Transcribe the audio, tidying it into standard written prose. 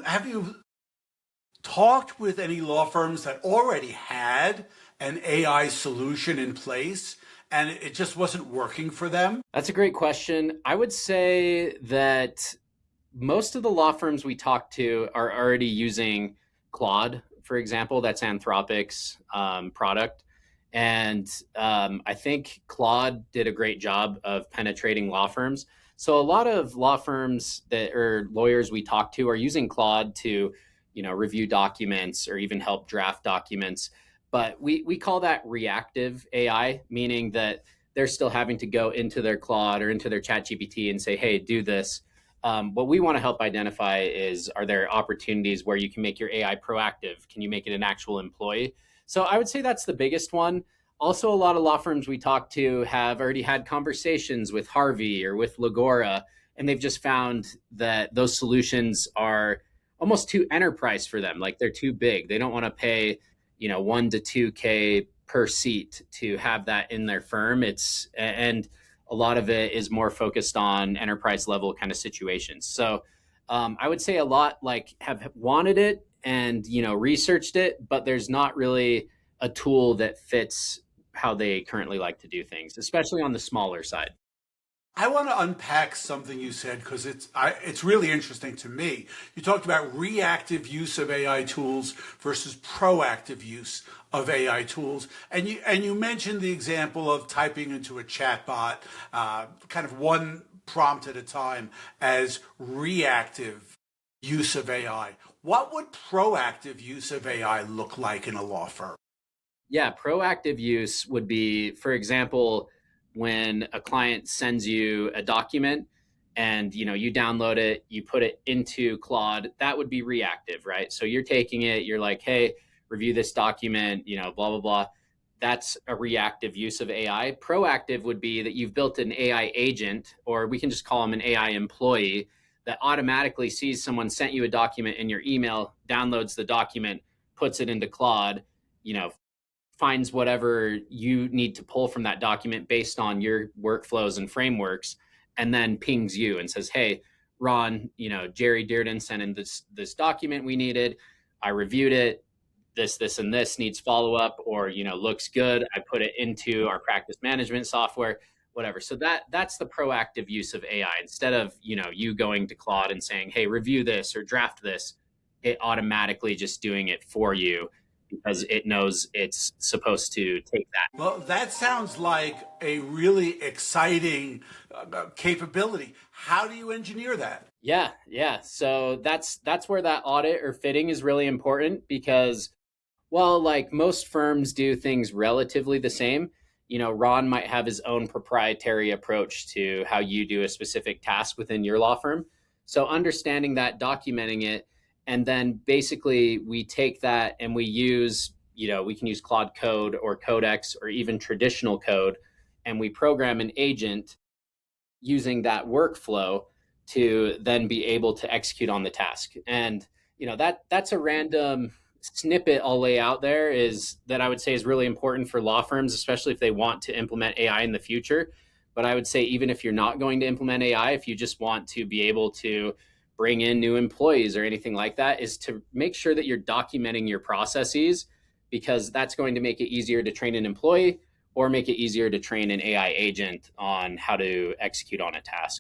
have you talked with any law firms that already had an AI solution in place and it just wasn't working for them? That's a great question. I would say that most of the law firms we talk to are already using Claude, for example. That's Anthropic's product. And I think Claude did a great job of penetrating law firms. So a lot of law firms that or lawyers we talk to are using Claude to, review documents or even help draft documents. But we call that reactive AI, meaning that they're still having to go into their Claude or into their Chat GPT and say, hey, do this. What we want to help identify is, are there opportunities where you can make your AI proactive? Can you make it an actual employee? So I would say that's the biggest one. Also, a lot of law firms we talk to have already had conversations with Harvey or with Legora, and they've just found that those solutions are almost too enterprise for them. Like they're too big. They don't want to pay, 1 to 2K per seat to have that in their firm. And a lot of it is more focused on enterprise level kind of situations. So I would say a lot like have wanted it and researched it, but there's not really a tool that fits how they currently like to do things, especially on the smaller side. I want to unpack something you said because it's really interesting to me. You talked about reactive use of AI tools versus proactive use of AI tools, and you mentioned the example of typing into a chatbot, kind of one prompt at a time, as reactive use of AI. What would proactive use of AI look like in a law firm? Yeah, proactive use would be, for example, when a client sends you a document and you download it, you put it into Claude, that would be reactive, right? So you're taking it, you're like, hey, review this document, blah blah blah. That's a reactive use of AI. Proactive would be that you've built an AI agent, or we can just call them an AI employee, that automatically sees someone sent you a document in your email, downloads the document, puts it into Claude, you know, finds whatever you need to pull from that document based on your workflows and frameworks, and then pings you and says, hey, Ron, Jerry Dearden sent in this document we needed. I reviewed it. This and this needs follow up, or looks good. I put it into our practice management software, whatever. So that's the proactive use of AI. Instead of you going to Claude and saying, hey, review this or draft this, it automatically just doing it for you because it knows it's supposed to take that. Well, that sounds like a really exciting capability. How do you engineer that? Yeah. So that's where that audit or fitting is really important because, well, like most firms do things relatively the same. Ron might have his own proprietary approach to how you do a specific task within your law firm. So understanding that, documenting it, and then basically we take that and we use, we can use Claude Code or Codex or even traditional code, and we program an agent using that workflow to then be able to execute on the task. And that's a random snippet I'll lay out there is that I would say is really important for law firms, especially if they want to implement AI in the future. But I would say even if you're not going to implement AI, if you just want to be able to bring in new employees or anything like that, is to make sure that you're documenting your processes, because that's going to make it easier to train an employee or make it easier to train an AI agent on how to execute on a task.